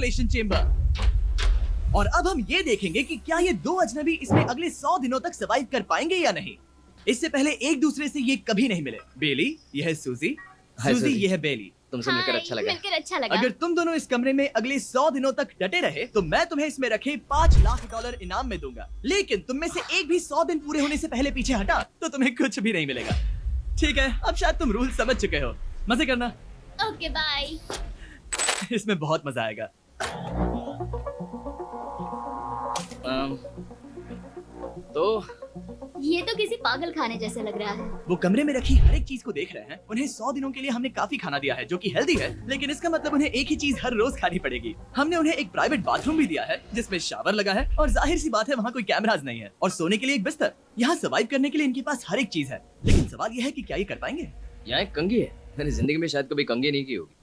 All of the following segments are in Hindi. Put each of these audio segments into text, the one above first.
Isolation chamber. और अब हम ये देखेंगे कि क्या ये दो अजनबी इसमें अगले 100 दिनों तक सर्वाइव कर पाएंगे या नहीं। इससे पहले एक दूसरे से ये कभी नहीं मिले। बेली, यह है सूजी। सूजी, ये है बेली। तुमसे मिलकर अच्छा लगा। मिलकर अच्छा लगा। अगर तुम दोनों इस कमरे में अगले 100 दिनों तक डटे रहे तो मैं तुम्हें इसमें रखे $5 लाख इनाम में दूंगा। लेकिन तुम में से एक भी 100 दिन पूरे होने से पहले पीछे हटा तो तुम्हें कुछ भी नहीं मिलेगा। ठीक है, अब शायद तुम रूल समझ चुके हो। मजे करना। Okay bye. इसमें बहुत मजा आएगा। तो ये तो किसी पागल खाने जैसे लग रहा है। वो कमरे में रखी हर एक चीज को देख रहे हैं। उन्हें 100 दिनों के लिए हमने काफी खाना दिया है जो कि हेल्दी है, लेकिन इसका मतलब उन्हें एक ही चीज हर रोज खानी पड़ेगी। हमने उन्हें एक प्राइवेट बाथरूम भी दिया है जिसमें शावर लगा है और जाहिर सी बात है वहाँ कोई कैमराज नहीं है, और सोने के लिए एक बिस्तर। यहाँ सर्वाइव करने के लिए इनके पास हर एक चीज है, लेकिन सवाल यह है कि क्या ये कर पाएंगे। यहाँ एक कंघी है। मैंने जिंदगी में शायद कभी कंघी नहीं की होगी।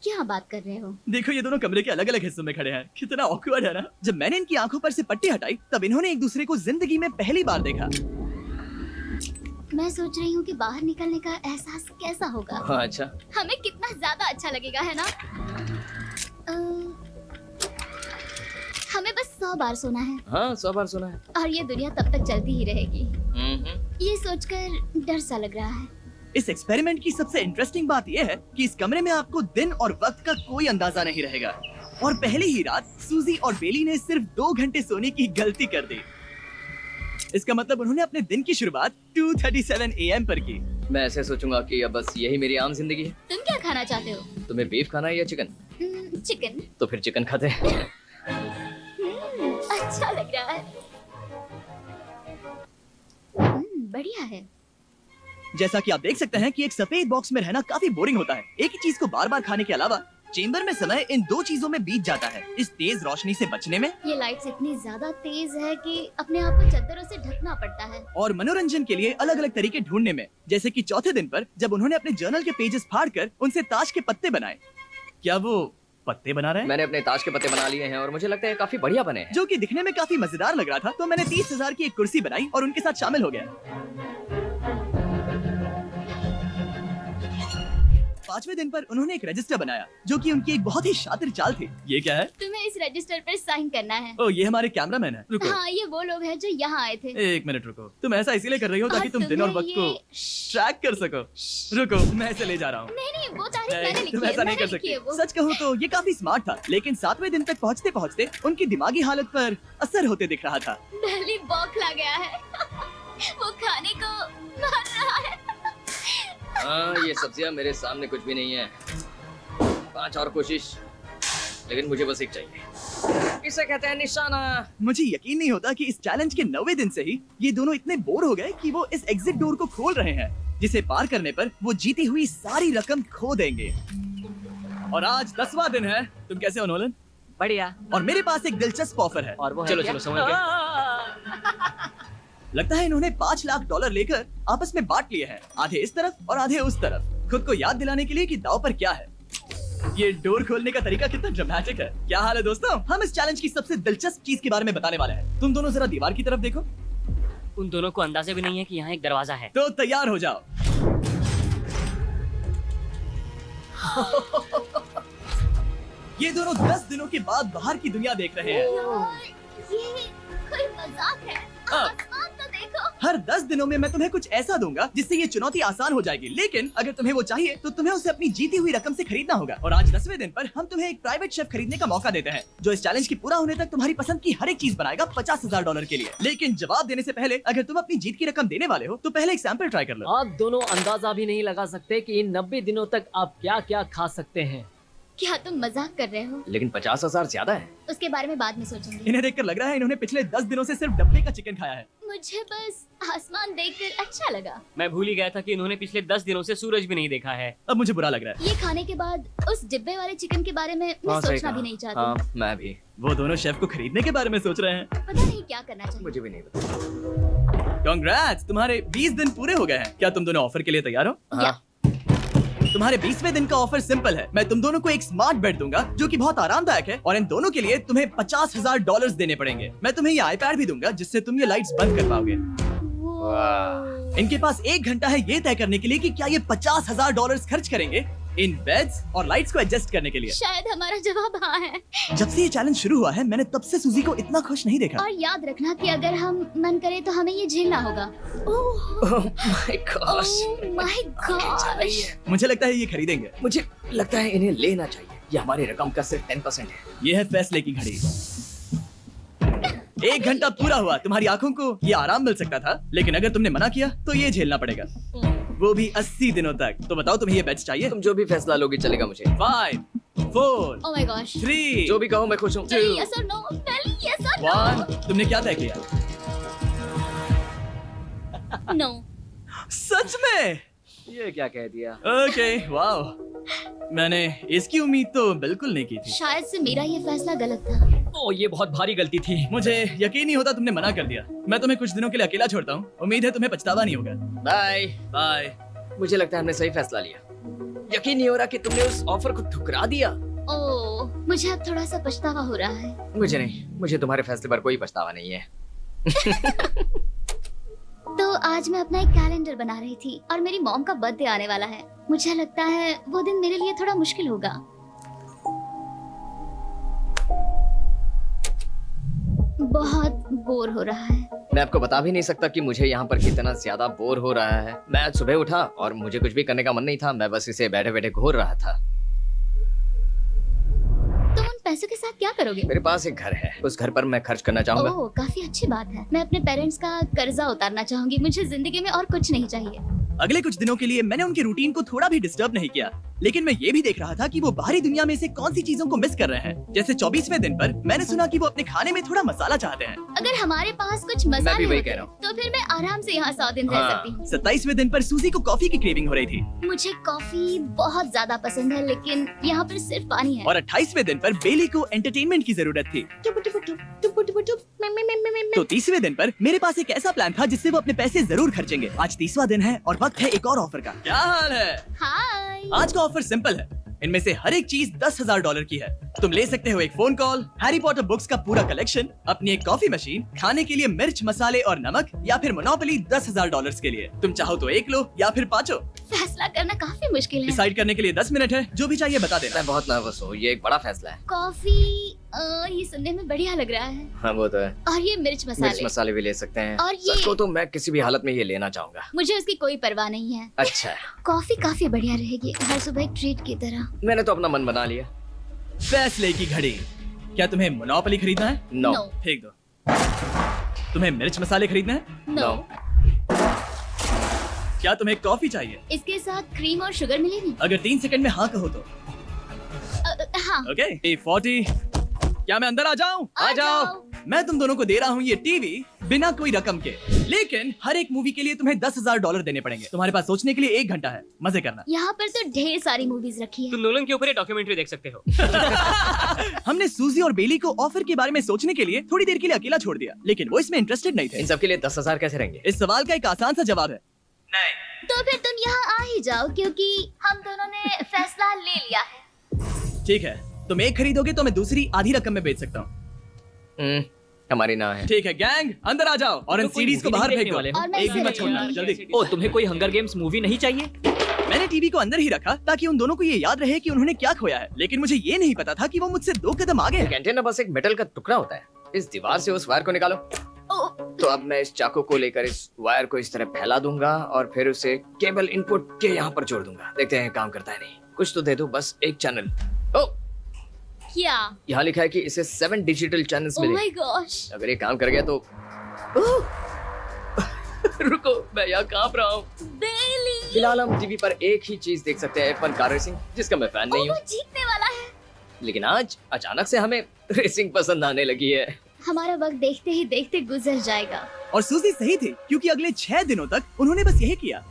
क्या बात कर रहे हो? देखो, ये दोनों कमरे के अलग अलग हिस्सों में खड़े हैं। कितना ऑकवर्ड है ना। जब मैंने इनकी आंखों पर से पट्टी हटाई तब इन्होंने एक दूसरे को जिंदगी में पहली बार देखा। मैं सोच रही हूँ कि बाहर निकलने का एहसास कैसा होगा। हाँ, अच्छा। हमें कितना ज्यादा अच्छा लगेगा, है ना? हमें बस 100 बार सोना है। हाँ, 100 बार सुना है। और ये दुनिया तब तक चलती ही रहेगी। ये सोचकर डर सा लग रहा है। इस एक्सपेरिमेंट की सबसे इंटरेस्टिंग बात यह है कि इस कमरे में आपको दिन और वक्त का कोई अंदाजा नहीं रहेगा। और पहली ही रात सूजी और बेली ने सिर्फ 2 घंटे सोने की गलती कर दी। इसका मतलब उन्होंने अपने दिन की शुरुआत 2:37 AM पर की। मैं ऐसे सोचूंगा कि अब बस यही मेरी आम जिंदगी है। तुम क्या खाना चाहते हो? तुम्हें बीफ खाना है या चिकन? चिकन। तो फिर चिकन खाते हैं। अच्छा लग रहा है। बढ़िया है। जैसा कि आप देख सकते हैं कि एक सफेद बॉक्स में रहना काफी बोरिंग होता है। एक ही चीज को बार बार खाने के अलावा चेंबर में समय इन दो चीजों में बीत जाता है। इस तेज रोशनी से बचने में, ये लाइट्स इतनी ज्यादा तेज है कि अपने आप को चादरों से ढकना पड़ता है। और मनोरंजन के लिए अलग अलग तरीके ढूंढने में, जैसे कि चौथे दिन पर जब उन्होंने अपने जर्नल के पेजेस फाड़कर उनसे ताश के पत्ते बनाए। क्या वो पत्ते बना रहे हैं? मैंने अपने ताश के पत्ते बना लिए हैं और मुझे लगता है काफी बढ़िया बने हैं। जो कि दिखने में काफी मजेदार लग रहा था, तो मैंने 30,000 की एक कुर्सी बनाई और उनके साथ शामिल हो गया। 5वें दिन पर उन्होंने एक रजिस्टर बनाया जो कि उनकी एक बहुत ही शातिर चाल थी। ये क्या है? तुम्हें इस रजिस्टर पर साइन करना है। ओह, ये हमारे कैमरामैन है। रुको। हाँ, ये वो लोग हैं जो यहाँ आए थे। 1 मिनट रुको। तुम ऐसा इसीलिए कर रही हो ताकि और तुम दिन और तुम्हें वक्त को ये- ट्रैक कर सको। रुको, मैं ऐसे ले जा रहा हूँ। नहीं नहीं, वो तारीफ मैंने लिखी तुम है। ऐसा नहीं मैंने कर लिखी है सकती। वो। सच कहूँ तो ये काफी स्मार्ट था, लेकिन 7वें दिन तक पहुँचते पहुँचते उनकी दिमागी हालत पर असर होते दिख रहा था। दिल्ली बौखला गया है। वो खाने को मार रहा है। हाँ, ये सब्जियां मेरे सामने कुछ भी नहीं है। 5 और कोशिश, लेकिन मुझे बस एक चाहिए। इसे कहते हैं निशाना। मुझे यकीन नहीं होता कि इस चैलेंज के 9वें दिन से ही ये दोनों इतने बोर हो गए कि वो इस एग्जिट डोर को खोल रहे हैं, जिसे पार करने पर वो जीती हुई सारी रकम खो देंगे। और आज 10वां दिन है। तुम कैसे हो नोलन? बढ़िया। और मेरे पास एक दिलचस्प ऑफर है। और वो है चलो क्या? चलो समझ गए। लगता है इन्होंने $5 लाख लेकर आपस में बांट लिए हैं, आधे इस तरफ और आधे उस तरफ, खुद को याद दिलाने के लिए कि दाव पर क्या है। ये डोर खोलने का तरीका कितना ड्रामेटिक है। क्या हाल है दोस्तों? हम इस चैलेंज की सबसे दिलचस्प चीज के बारे में बताने वाले हैं। तुम दोनों जरा दीवार की तरफ देखो। उन दोनों को अंदाजा भी नहीं है कि यहाँ एक दरवाजा है। तो तैयार हो जाओ। ये दोनों 10 दिनों के बाद बाहर की दुनिया देख रहे हैं। यार, ये कोई मजाक है। आसमान तो देखो। हर 10 दिनों में मैं तुम्हें कुछ ऐसा दूंगा जिससे ये चुनौती आसान हो जाएगी, लेकिन अगर तुम्हें वो चाहिए तो तुम्हें उसे अपनी जीती हुई रकम से खरीदना होगा। और आज 10वें दिन पर हम तुम्हें एक प्राइवेट शेफ खरीदने का मौका देते हैं जो इस चैलेंज की पूरा होने तक तुम्हारी पसंद की हर एक चीज बनाएगा $50,000 के लिए। लेकिन जवाब देने से पहले अगर तुम अपनी जीत की रकम देने वाले हो तो पहले एक सैंपल ट्राई कर लो। आप दोनों अंदाजा भी नहीं लगा सकते कि इन 90 दिनों तक आप क्या क्या खा सकते हैं। क्या तुम मजाक कर रहे हो? लेकिन 50,000 ज्यादा है। उसके बारे में बाद में सोचेंगे। इन्हें देखकर लग रहा है इन्होंने पिछले 10 दिनों से सिर्फ डब्बे का चिकन खाया है। मुझे बस आसमान देखकर अच्छा लगा। मैं भूल ही गया था कि इन्होंने पिछले 10 दिनों से सूरज भी नहीं देखा है। अब मुझे बुरा लग रहा है। ये खाने के बाद उस डिब्बे वाले चिकन के बारे में मैं हाँ, सही सोचना कहा। भी नहीं चाहती। हाँ, मैं भी। वो दोनों शेफ को खरीदने के बारे में सोच रहे हैं। पता नहीं क्या करना चाहिए। मुझे भी नहीं पता। कांग्रेट्स, तुम्हारे 20 दिन पूरे हो गए हैं। क्या तुम दोनों ऑफर के लिए तैयार हो? या तुम्हारे 20वें दिन का ऑफर सिंपल है। मैं तुम दोनों को एक स्मार्ट बेड दूंगा जो कि बहुत आरामदायक है, और इन दोनों के लिए तुम्हें $50,000 देने पड़ेंगे। मैं तुम्हें ये iPad भी दूंगा जिससे तुम ये लाइट्स बंद कर पाओगे। वो इनके पास 1 घंटा है ये तय करने के लिए कि क्या ये $50,000 खर्च करेंगे इन बेड्स और लाइट्स को एडजस्ट करने के लिए। शायद हमारा जवाब हाँ है। जब से ये चैलेंज शुरू हुआ है मैंने तब से सूजी को इतना खुश नहीं देखा। और याद रखना कि अगर हम मन करे तो हमें ये झेलना होगा। Oh my gosh, my gosh. मुझे लगता है ये खरीदेंगे। मुझे लगता है इन्हें लेना चाहिए। ये हमारी रकम का सिर्फ 10% है। ये है फैसले की घड़ी। 1 घंटा पूरा हुआ, तुम्हारी आंखों को ये आराम मिल सकता था, लेकिन अगर तुमने मना किया तो ये झेलना पड़ेगा, वो भी 80 दिनों तक। तो बताओ तुम्हें ये बेड्स चाहिए? तुम जो भी फैसला लोगी चलेगा मुझे। 5 4 ओह माय गॉश। 3 जो भी कहो मैं खुश हूँ। यस और नो, वेल यस और 1। तुमने क्या तय किया? नो। सच में? ये क्या कह दिया? Okay, wow. मैंने इसकी उम्मीद तो बिल्कुल नहीं की थी। शायद से मेरा ये फैसला गलत था। ओ ये बहुत भारी गलती थी। मुझे यकीन नहीं होता तुमने मना कर दिया। मैं तुम्हें कुछ दिनों के लिए अकेला छोड़ता हूँ। उम्मीद है तुम्हें पछतावा नहीं होगा। बाय। बाय। मुझे लगता है हमने सही फैसला लिया। यकीन नहीं हो रहा कि तुमने उस ऑफर को ठुकरा दिया। ओह, मुझे अब थोड़ा सा पछतावा हो रहा है। मुझे नहीं, मुझे तुम्हारे फैसले पर कोई पछतावा नहीं है। तो आज मैं अपना एक कैलेंडर बना रही थी और मेरी मॉम का बर्थडे आने वाला है। मुझे लगता है वो दिन मेरे लिए थोड़ा मुश्किल होगा। बहुत बोर हो रहा है। मैं आपको बता भी नहीं सकता कि मुझे यहाँ पर कितना ज्यादा बोर हो रहा है। मैं आज सुबह उठा और मुझे कुछ भी करने का मन नहीं था। मैं बस इसे बैठे बैठे घूर रहा था। तुम उन पैसों के साथ क्या करोगे? मेरे पास एक घर है, उस घर पर मैं खर्च करना चाहूंगा। ओह, काफी अच्छी बात है। मैं अपने पेरेंट्स का कर्जा उतारना चाहूंगी। मुझे जिंदगी में और कुछ नहीं चाहिए। अगले कुछ दिनों के लिए मैंने उनके रूटीन को थोड़ा भी डिस्टर्ब नहीं किया, लेकिन मैं ये भी देख रहा था कि वो बाहरी दुनिया में से कौन सी चीजों को मिस कर रहे हैं। जैसे 24वें दिन पर मैंने सुना कि वो अपने खाने में थोड़ा मसाला चाहते हैं। अगर हमारे पास कुछ मैं भी मसाले वही होते कह रहा हूँ। तो फिर मैं आराम से यहाँ 100 दिन रह हाँ। सकती हूँ। 27वें दिन पर सूजी को कॉफी की क्रेविंग हो रही थी मुझे कॉफी बहुत ज्यादा पसंद है, लेकिन यहाँ पर सिर्फ पानी है। और 28वें दिन पर बेली को एंटरटेनमेंट की जरूरत थी। तो 30वें दिन पर मेरे पास एक ऐसा प्लान था जिससे वो अपने पैसे जरूर खर्चेंगे। आज 30वां दिन है और वक्त है एक और ऑफर का। क्या हाल है? हाय। आज का ऑफर सिंपल है। इनमें से हर एक चीज $10,000 की है। तुम ले सकते हो एक phone call, Harry Potter books का पूरा कलेक्शन, अपनी एक कॉफी मशीन, खाने के लिए मिर्च मसाले और नमक, या फिर मोनोपोली $10,000 के लिए। तुम चाहो तो एक लो या फिर पांचों। फैसला करना काफी मुश्किल है। डिसाइड करने के लिए 10 मिनट है। जो भी चाहिए बता देना। मैं बहुत नर्वस हूँ। ये एक बड़ा फैसला है। कॉफी ये सुनने में बढ़िया लग रहा है। हाँ वो तो है। और ये मिर्च मिर्च मसाले, मसाले भी ले सकते हैं। और ये- सच को तो मैं किसी भी हालत में ये लेना चाहूंगा। मुझे उसकी कोई परवाह नहीं है। अच्छा, कॉफी काफी बढ़िया रहेगी, हर सुबह एक ट्रीट की तरह। मैंने तो अपना मन बना लिया। फैसले की घड़ी। क्या तुम्हें मोनोपोली खरीदना है? नो। No. फेंक दो। तुम्हें मिर्च मसाले खरीदना है? नो। क्या तुम्हें कॉफी चाहिए? इसके साथ क्रीम और शुगर मिलेगी? अगर 3 सेकंड में हाँ कहो तो। हाँ। ओके 40। क्या मैं अंदर आ जाऊं? आ जाओ। मैं तुम दोनों को दे रहा हूँ ये टीवी बिना कोई रकम के, लेकिन हर एक मूवी के लिए तुम्हें $10,000 देने पड़ेंगे। तुम्हारे पास सोचने के लिए 1 घंटा है। मजे करना। यहाँ पर तो ढेर सारी मूवीज रखी है। तुम नोलन के ऊपर ये डॉक्यूमेंट्री देख सकते हो। हमने सूजी और बेली को ऑफर के बारे में सोचने के लिए थोड़ी देर के लिए अकेला छोड़ दिया, लेकिन वो इसमें इंटरेस्टेड नहीं थे। इन सब के लिए 10,000 कैसे रहेंगे? इस सवाल का एक आसान सा जवाब है नहीं। तो फिर तुम यहाँ आ ही जाओ, क्योंकि हम दोनों ने फैसला ले लिया है। ठीक है, तुम एक खरीदोगे तो मैं दूसरी आधी रकम में बेच सकता हूँ। हमारी ना है। ठीक है गैंग, अंदर आ जाओ और इन तो कोई सीडीज को movie बाहर नहीं फेंक देखने दो। वाले हो? और मैं एक भी मत इसे छोड़ना, रखूंगी। जल्दी। ओ तुम्हें कोई हंगर गेम्स मूवी नहीं चाहिए? मैंने टीवी को अंदर ही रखा ताकि उन दोनों को ये याद रहे कि उन्होंने क्या खोया है, लेकिन मुझे ये नहीं पता था कि वो मुझसे 2 कदम आगे एक है। एंटीना बस एक मेटल का टुकड़ा होता है। इस दीवार से उस वायर को निकालो। ओ, तो अब मैं इस चाकू को लेकर इस वायर को इस तरह फैला दूंगा और फिर उसे केबल इनपुट के यहाँ पर जोड़ दूंगा। देखते हैं काम करता है नहीं। कुछ तो दे दो, बस एक चैनल। ओ, क्या? यहाँ लिखा है कि इसे 7 डिजिटल चैनल्स ओह मिले। My gosh. अगर ये काम कर गया तो रुको, मैं यहाँ कांप रहा हूँ। बेली। फिलहाल हम टीवी पर एक ही चीज देख सकते हैं, F1 कार रेसिंग, जिसका मैं फैन नहीं वो हूँ। जीतने वाला है। लेकिन आज अचानक से हमें रेसिंग पसंद आने लगी है। हमारा वक्त देखते ही देखते गुजर जाएगा। और सूजी सही थी, क्योंकि अगले 6 दिनों तक उन्होंने बस यही किया।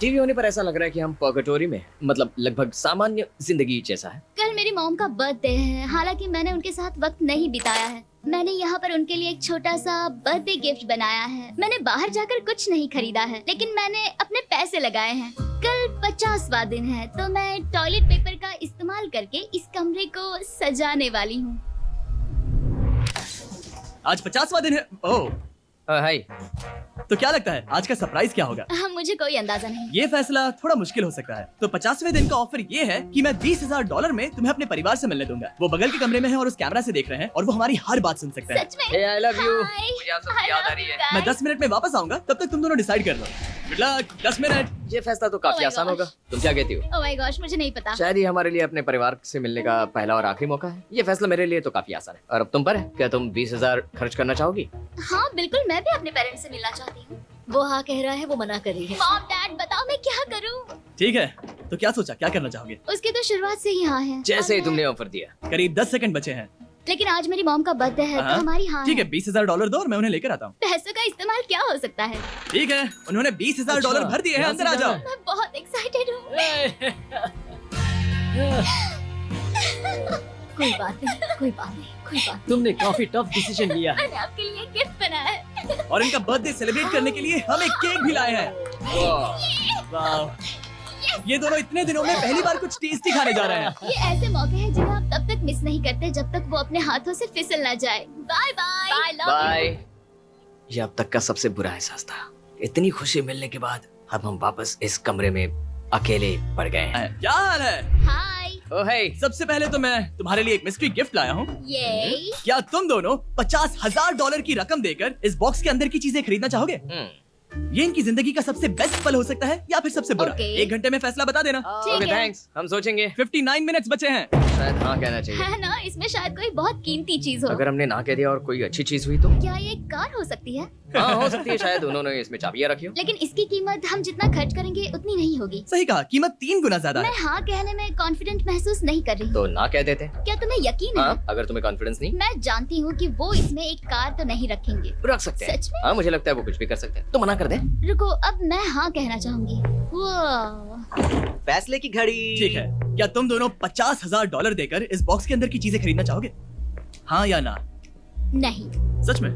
टीवी होने पर ऐसा लग रहा है कि हम पर्गेटोरी में, मतलब लगभग सामान्य जिंदगी जैसा है। कल मेरी मॉम का बर्थडे है, हालांकि मैंने उनके साथ वक्त नहीं बिताया है। मैंने यहाँ पर उनके लिए एक छोटा सा बर्थडे गिफ्ट बनाया है। मैंने बाहर जाकर कुछ नहीं खरीदा है, लेकिन मैंने अपने पैसे लगाए हैं। कल 50वां दिन है, तो मैं टॉयलेट पेपर का इस्तेमाल करके इस कमरे को सजाने वाली हूँ। आज 50वां दिन है। ओह, हाय। तो क्या लगता है आज का सरप्राइज क्या होगा? मुझे कोई अंदाजा नहीं। ये फैसला थोड़ा मुश्किल हो सकता है। तो 50वें दिन का ऑफर ये है कि मैं $20,000 में तुम्हें अपने परिवार से मिलने दूंगा। वो बगल के कमरे में है और उस कैमरा से देख रहे हैं और वो हमारी हर बात सुन सकते हैं। सच में? Hey, I love you। Hi, मुझे आप सबकी I याद आ love रही you है। guys। मैं 10 मिनट में वापस आऊंगा, तब तक तुम दोनों डिसाइड कर लो। Good luck. 10 मिनट। ये फैसला तो काफी Oh my आसान gosh। होगा। तुम क्या कहती हो? Oh my gosh, मुझे नहीं पता। शायद ये हमारे लिए अपने परिवार से मिलने का पहला और आखिरी मौका है। ये फैसला मेरे लिए तो काफी आसान है। और अब तुम पर है। क्या तुम 20,000 खर्च करना चाहोगी? हाँ बिल्कुल, मैं भी अपने पेरेंट्स से मिलना चाहती हूँ। वो हाँ कह रहा है, वो मना कर रही है। मॉम डैड बताओ मैं क्या करूँ? ठीक है, तो क्या सोचा, क्या करना चाहोगे? उसकी तो शुरुआत से ही हाँ है। जैसे ही और तुमने ऑफर दिया। करीब 10 सेकंड बचे हैं। लेकिन आज मेरी मॉम का बर्थडे है हाँ। तो हमारी हाँ ठीक है, $20,000 दो और मैं उन्हें लेकर आता हूँ। पैसों का इस्तेमाल क्या हो सकता है? ठीक है, उन्होंने $20,000 अच्छा, भर दिए हैं। यहाँ अंदर से आ जाओ। जाना मैं बहुत एक्साइटेड हूँ। कोई बात नहीं, कोई बात नहीं, कोई बात नहीं। तुमने काफी टफ डिसीजन लिया है। मैंने आपके लिए गिफ्ट बनाया है। और इनका बर्थडे सेलिब्रेट करने के लिए हम एक केक भी लाए हैं। वाह, ये दोनों इतने दिनों में पहली बार कुछ टेस्टी खाने जा रहे हैं। ये ऐसे मौके हैं जिन्हें आप तब तक मिस नहीं करते जब तक वो अपने हाथों से फिसल ना जाए। Bye bye. Bye love bye. ये अब तक का सबसे बुरा एहसास था। इतनी खुशी मिलने के बाद अब हम वापस इस कमरे में अकेले पड़ गए हैं। क्या हाल है? हाय। ओह हे। सबसे पहले तो मैं तुम्हारे लिए एक मिस्ट्री गिफ्ट लाया हूँ। ये क्या तुम दोनों $50,000 की रकम देकर इस बॉक्स के अंदर की चीजें खरीदना चाहोगे? ये इनकी जिंदगी का सबसे बेस्ट पल हो सकता है या फिर सबसे बुरा। Okay। 1 घंटे में फैसला बता देना। ठीक ओके है। थैंक्स, हम सोचेंगे। 59 मिनट्स बचे हैं। शायद हाँ कहना चाहिए। है ना, इसमें शायद कोई बहुत कीमती चीज हो। अगर हमने ना कह दिया और कोई अच्छी चीज हुई तो? क्या ये कार हो सकती है? हाँ हो सकती है, शायद उन्होंने इसमें चाबियां रखी हो। लेकिन इसकी कीमत हम जितना खर्च करेंगे उतनी नहीं होगी। सही कहा, कीमत 3 गुना ज्यादा मैं है। हाँ कहने में कॉन्फिडेंट महसूस नहीं कर रही। तो ना कह देते। क्या तुम्हें यकीन है? हाँ, अगर तुम्हें कॉन्फिडेंस नहीं, मैं जानती हूँ कि वो इसमें एक कार तो नहीं रखेंगे। रख सकते हैं। सच में? हाँ मुझे लगता है वो कुछ भी कर सकते हैं। तो मना कर दे। रुको, अब मैं हाँ कहना चाहूंगी। वाह, फैसले की घड़ी। ठीक है, क्या तुम दोनों $50,000 देकर इस बॉक्स के अंदर की चीजें खरीदना चाहोगे? हाँ या ना? नहीं। सच में?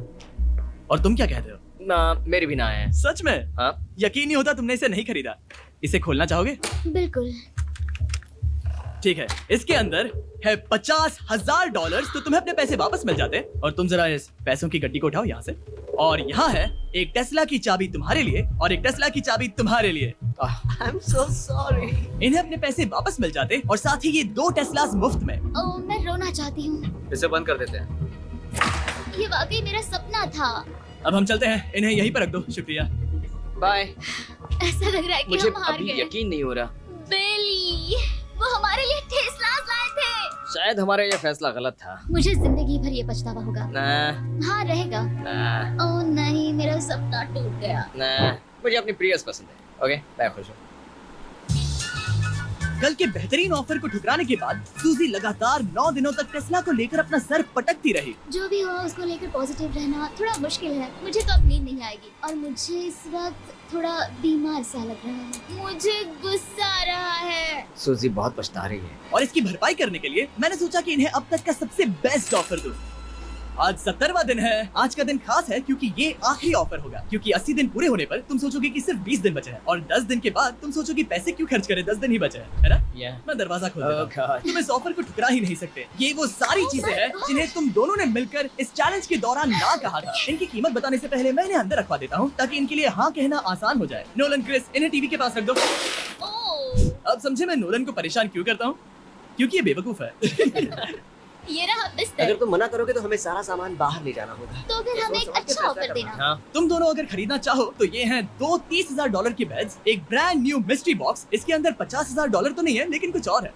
और तुम क्या कहते हो? ना, मेरी भी ना है। सच में? हाँ। यकीन नहीं होता तुमने इसे नहीं खरीदा। इसे खोलना चाहोगे? बिल्कुल। ठीक है, इसके अंदर है $50,000, तो तुम्हें अपने पैसे वापस मिल जाते। और तुम जरा इस पैसों की गड्डी को उठाओ यहाँ से। और यहाँ है एक टेस्ला की चाबी तुम्हारे लिए और एक टेस्ला की चाबी तुम्हारे लिए। I'm so sorry। इन्हें अपने पैसे वापस मिल जाते और साथ ही ये 2 टेस्लास मुफ्त में। ओह, मैं रोना चाहती हूँ। इसे बंद कर देते हैं। ये वाकई मेरा सपना था। अब हम चलते हैं, इन्हें यहीं पर रख दो। शुक्रिया। बाय। ऐसा लग रहा है कि मुझे हम हार अभी गए। यकीन नहीं हो रहा। बिली, वो हमारे लिए टेस्लास लाए थे। शायद हमारा ये फैसला गलत था। मुझे जिंदगी भर ये पछतावा होगा। ना हाँ रहेगा। ना ओह नहीं, मेरा सपना टूट गया। ना, मुझे अपनी प्रियस पसंद है। ओके, मैं खुश हूँ। कल के बेहतरीन ऑफर को ठुकराने के बाद सूजी लगातार 9 दिनों तक टेस्ला को लेकर अपना सर पटकती रही। जो भी हो, उसको लेकर पॉजिटिव रहना थोड़ा मुश्किल है। मुझे तो अब नींद नहीं आएगी और मुझे इस वक्त थोड़ा बीमार सा लग रहा है। मुझे गुस्सा आ रहा है। सूजी बहुत पछता रही है। और इसकी भरपाई करने के लिए मैंने सोचा कि इन्हें अब तक का सबसे बेस्ट ऑफर दूं। आज 70वां दिन है। आज का दिन खास है क्योंकि ये आखिरी ऑफर होगा। क्योंकि 80 दिन पूरे होने पर तुम सोचोगे कि सिर्फ 20 दिन बचे हैं और 10 दिन के बाद तुम सोचोगे पैसे क्यों खर्च करें, 10 दिन ही बचे हैं, है ना? मैं दरवाजा खोल देता हूं। Oh God। तुम इस ऑफर को ठुकरा ही नहीं सकते। ये वो सारी चीजें हैं जिन्हें तुम दोनों ने मिलकर इस चैलेंज के दौरान ना कहा था। इनकी कीमत बताने से पहले मैं इन्हें अंदर रखवा देता हूँ ताकि इनके लिए हाँ कहना आसान हो जाए। नोलन, क्रिस, इन्हें टीवी के पास रख दो। ओह, अब समझे मैं नोलन को परेशान क्यों करता हूँ? क्योंकि ये बेवकूफ है। ये रहा अगर बिस्तर। तुम मना करोगे तो हमें सारा सामान बाहर ले जाना होगा। तो फिर हमें एक अच्छा ऑफर देना। हाँ, तुम दोनों अगर खरीदना चाहो तो ये हैं 2 $30,000 के बेड्स, एक ब्रांड न्यू मिस्ट्री बॉक्स। इसके अंदर $50,000 तो नहीं है लेकिन कुछ और है।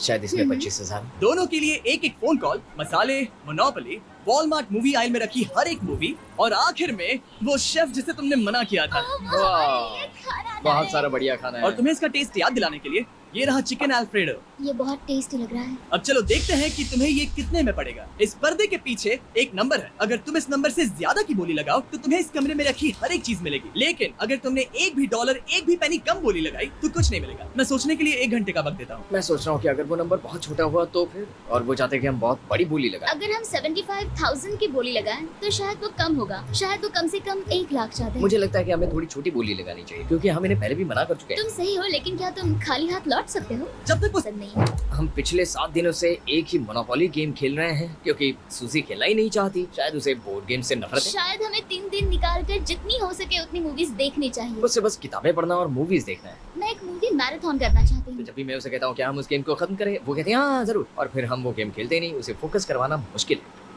शायद इसमें 25,000। दोनों के लिए एक एक फोन कॉल, मसाले, मोनोपोली, वॉलमार्ट मूवी आयल में रखी हर एक मूवी और आखिर में वो शेफ जिसे तुमने मना किया था। वो हमारे लिए खाना बहुत लाए। सारा बढ़िया खाना है। और तुम्हें इसका टेस्ट याद दिलाने के लिए ये रहा चिकन अल्फ्रेडो। ये बहुत टेस्टी लग रहा है। अब चलो देखते हैं कि तुम्हें ये कितने में पड़ेगा। इस पर्दे के पीछे एक नंबर है। अगर तुम इस नंबर से ज्यादा की बोली लगाओ तो तुम्हें इस कमरे में रखी हर एक चीज मिलेगी। लेकिन अगर तुमने एक भी डॉलर, एक भी पेनी कम बोली लगाई तो कुछ नहीं मिलेगा। मैं सोचने के लिए 1 घंटे का वक्त देता हूँ। मैं सोच रहा हूँ कि अगर वो नंबर बहुत छोटा हुआ तो फिर, और वो चाहते कि हम बहुत बड़ी बोली लगाएं। अगर हम $75 100,000 की बोली लगाए तो शायद वो कम होगा, शायद वो कम से कम 1 लाख चाहते हैं। मुझे लगता है कि हमें थोड़ी छोटी बोली लगानी चाहिए, क्योंकि हम इन्हें पहले भी मना कर चुके हैं। तुम सही हो, लेकिन क्या तुम खाली हाथ लौट सकते हो? जब तक वो पसंद नहीं है। हम पिछले 7 दिनों से एक ही मोनोपोली गेम खेल रहे हैं, क्योंकि सूजी खेलना ही नहीं चाहती। शायद उसे बोर्ड गेम से नफरत है। शायद हमें 3 दिन निकाल कर जितनी हो सके उतनी मूवीज देखनी चाहिए। उससे बस किताबें पढ़ना और मूवीज देखना है। मैं एक मूवी मैराथन करना चाहती तो हूँ। जब भी मैं उसे कहता हूँ कि हम उस गेम को खत्म करें, वो कहते हैं हाँ जरूर, और फिर हम वो गेम खेलते ही नहीं। उसे फोकस करवाना मुश्किल है।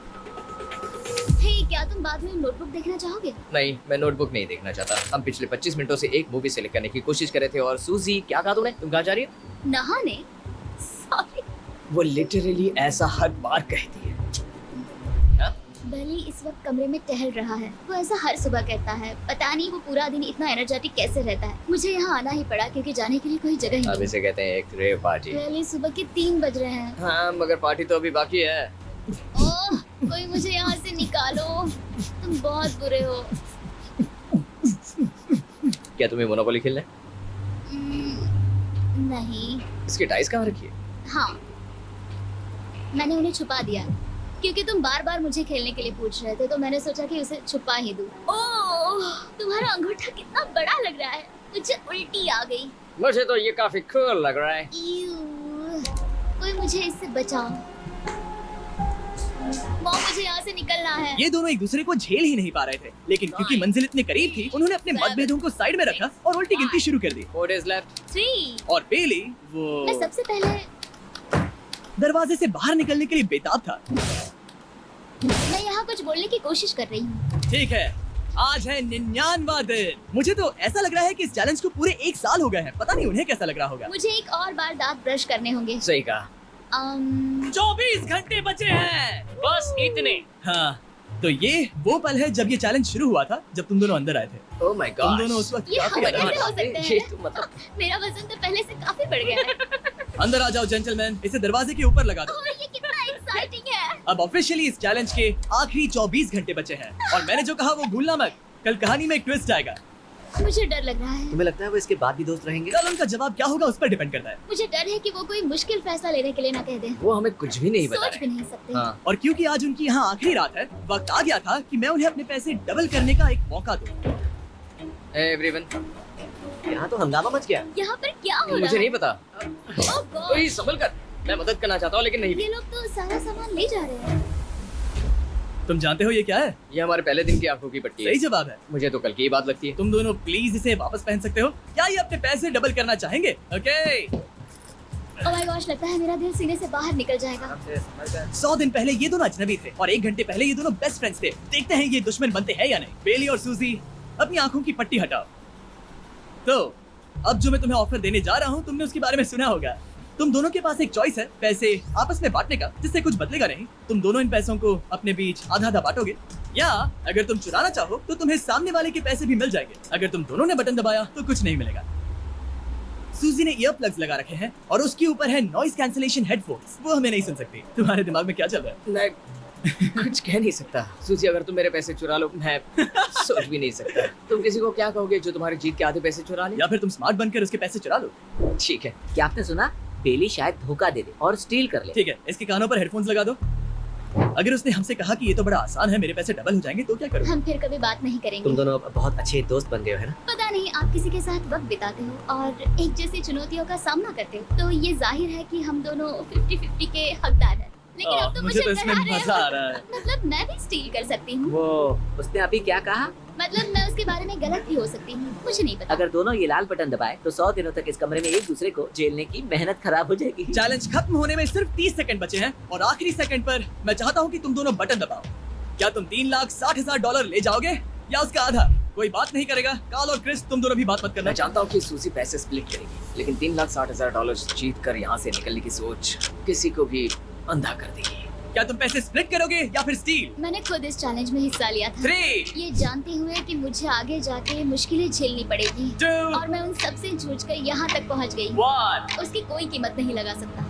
हे, क्या तुम बाद में नोटबुक देखना चाहोगे? नहीं, मैं नोटबुक नहीं देखना चाहता। हम पिछले 25 मिनटों से एक मूवी सेलेक्ट करने की कोशिश कर रहे थे। और सूजी, क्या कहा तूने? तुम कहाँ जा रही हो? नहाने? सॉरी। वो लिटरली ऐसा हर बार कहती है। बली इस वक्त कमरे में टहल रहा है। वो ऐसा हर सुबह कहता है। पता नहीं वो पूरा दिन इतना एनर्जेटिक कैसे रहता है। मुझे यहाँ आना ही पड़ा क्योंकि जाने के लिए कोई जगह ही अब नहीं। इसे कहते हैं एक रेव पार्टी। बली सुबह के 3 बज रहे हैं। हाँ, मगर पार्टी तो अभी बाकी है। ओह, कोई मुझे यहाँ से निकालो। तुम बहुत बुरे हो। क्या तुम्हें मोनोपोली खेलना है? नहीं। इसकी डाइस कहाँ रखी है? हाँ, मैंने उन्हें छुपा दिया क्योंकि तुम बार बार मुझे खेलने के लिए पूछ रहे थे, तो मैंने सोचा कि उसे छुपा ही दूं। ओह, तुम्हारा अंगूठा कितना बड़ा लग रहा है। मुझे उल्टी आ गई। मुझे तो ये काफी कूल लग रहा है। ईऊ, कोई मुझे इससे बचाओ। मॉम, मुझे यहाँ से निकलना है। ये दोनों एक दूसरे को झेल ही नहीं पा रहे थे, लेकिन क्योंकि मंजिल इतने करीब थी, उन्होंने अपने मतभेदों को साइड में रखा और उल्टी गिनती शुरू कर दी। 4 days left। 3। और बेली मैं वो सबसे पहले दरवाजे से बाहर निकलने के लिए बेताब था। मैं यहाँ कुछ बोलने की कोशिश कर रही हूँ। ठीक है, आज है 99वां दिन। मुझे तो ऐसा लग रहा है कि इस चैलेंज को पूरे 1 साल हो गए हैं। पता नहीं उन्हें कैसा लग रहा होगा। मुझे एक और बार दांत ब्रश करने होंगे। सही कहा। 24 घंटे बचे हैं। बस इतने। हाँ, तो ये वो पल है जब ये चैलेंज शुरू हुआ था, जब तुम दोनों अंदर आए थे। ओह माय तुम गॉड। दोनों उस वक्त ये काफी हम अलग कैसे थे। हो सकते ये हैं? तो मतलब मेरा वजन तो पहले से काफी बढ़ गया है। अंदर आ जाओ जेंटलमैन, इसे दरवाजे के ऊपर लगा दो। और ये कितना एक्साइटिंग है। अब ऑफिशियली इस चैलेंज के आखिरी 24 घंटे बचे हैं, और मैंने जो कहा वो भूलना मत। कल कहानी में एक ट्विस्ट आएगा। मुझे डर लग रहा है। तुम्हें लगता है वो इसके बाद भी दोस्त रहेंगे? कल उनका जवाब क्या होगा उस पर डिपेंड करता है। मुझे डर है कि वो कोई मुश्किल फैसला लेने के लिए ना कह दे। वो हमें कुछ भी नहीं बता सोच भी रहे। नहीं सकते। हाँ, और क्योंकि आज उनकी यहाँ आखिरी रात है, वक्त आ गया था कि मैं उन्हें अपने पैसे डबल करने का एक मौका दूं। एवरीवन, यहाँ तो हंगामा मच गया। यहाँ पर क्या हो रहा मुझे है? नहीं पता। Oh God, कोई संभल कर। मैं मदद करना चाहता हूँ, लेकिन नहीं भी। ये लोग तो सारा सामान ले जा रहे हैं। तुम जानते हो ये क्या है? ये हमारे पहले दिन की आंखों की पट्टी है। सही जवाब है। मुझे तो कल की ही बात लगती है। तुम दोनों प्लीज इसे वापस पहन सकते हो? क्या ये अपने पैसे डबल करना चाहेंगे? ओके। Oh my gosh, लगता है मेरा दिल सीने से बाहर निकल जाएगा। 100 दिन पहले ये दोनों अजनबी थे और 1 घंटे पहले ये दोनों बेस्ट फ्रेंड्स थे। देखते हैं ये दुश्मन बनते हैं या नहीं। बेली और सूजी, अपनी आंखों की पट्टी हटाओ। तो अब जो मैं तुम्हें ऑफर देने जा रहा हूँ, तुमने उसके बारे में सुना होगा। तुम दोनों के पास एक चॉइस है, पैसे आपस में बांटने का, जिससे कुछ बदलेगा नहीं। तुम दोनों इन पैसों को अपने बीच आधा आधा बांटोगे, या अगर तुम चुराना चाहो तो तुम्हें सामने वाले के पैसे भी मिल जाएंगे। अगर तुम दोनों ने बटन दबाया तो कुछ नहीं मिलेगा। सूजी ने ईयर प्लग्स लगा रखे हैं और उसके ऊपर है नॉइस कैंसलेशन हेडफोन्स। वो हमें नहीं सुन सकती। तुम्हारे दिमाग में क्या चल रहा है? मैं कुछ कह नहीं सकता। सूजी, अगर तुम मेरे पैसे चुरा लो, मैं सोच भी नहीं सकता। तुम किसी को क्या कहोगे जो तुम्हारी जीत के आधे पैसे चुरा ले? या फिर तुम स्मार्ट बनकर उसके पैसे चुरा लो। ठीक है। क्या आपने सुना? बेली शायद धोखा दे दे और स्टील कर ले। ठीक है, इसके कानों पर हेडफोन्स लगा दो। अगर उसने हमसे कहा कि ये तो बड़ा आसान है, मेरे पैसे डबल हो जाएंगे, तो क्या करोगे? हम फिर कभी बात नहीं करेंगे। तुम दोनों अब बहुत अच्छे दोस्त बन गए हो, है ना? पता नहीं, आप किसी के साथ वक्त बिताते हो और एक जैसी चुनौतियों का सामना करते हो, तो ये जाहिर है कि हम दोनों 50-50 के हकदार हैं। लेकिन अब तो मुझे तो इसमें डरा रहे मजा हो। आ रहा है। मतलब मैं भी स्टील कर सकती हूँ। वो उसने अभी क्या कहा? मतलब मैं उसके बारे में गलत भी हो सकती हूँ, मुझे नहीं पता। अगर दोनों ये लाल बटन दबाए तो 100 दिनों तक इस कमरे में एक दूसरे को झेलने की मेहनत खराब हो जाएगी। चैलेंज खत्म होने में सिर्फ 30 सेकंड बचे हैं और आखिरी सेकंड पर मैं चाहता हूँ कि तुम दोनों बटन दबाओ। क्या तुम $3,60,000 ले जाओगे या उसका आधा? कोई बात नहीं करेगा। कार्ल और क्रिस, तुम दोनों भी बात मत करना। मैं जानता हूँ कि सूजी पैसे स्प्लिट करेगी, लेकिन $3,60,000 जीत कर यहाँ से निकलने की सोच किसी को भी अंधा कर देगी। क्या तुम पैसे स्प्लिट करोगे या फिर स्टील? मैंने खुद इस चैलेंज में हिस्सा लिया था, 3, ये जानते हुए कि मुझे आगे जाके मुश्किलें झेलनी पड़ेगी 2, और मैं उन सबसे जूझ कर यहाँ तक पहुँच गई। 1। उसकी कोई कीमत नहीं लगा सकता।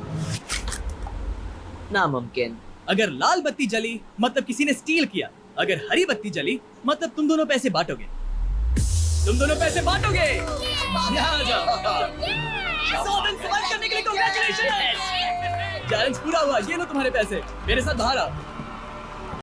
नामुमकिन। अगर लाल बत्ती जली मतलब किसी ने स्टील किया, अगर हरी बत्ती जली मतलब तुम दोनों पैसे बांटोगे। तुम दोनों पैसे बांटोगे। यहाँ आ जाओ। 100 दिन सर्वाइव करने के लिए कांग्रेचुलेशन। चैलेंज पूरा हुआ। ये लो तुम्हारे पैसे। मेरे साथ बाहर आओ।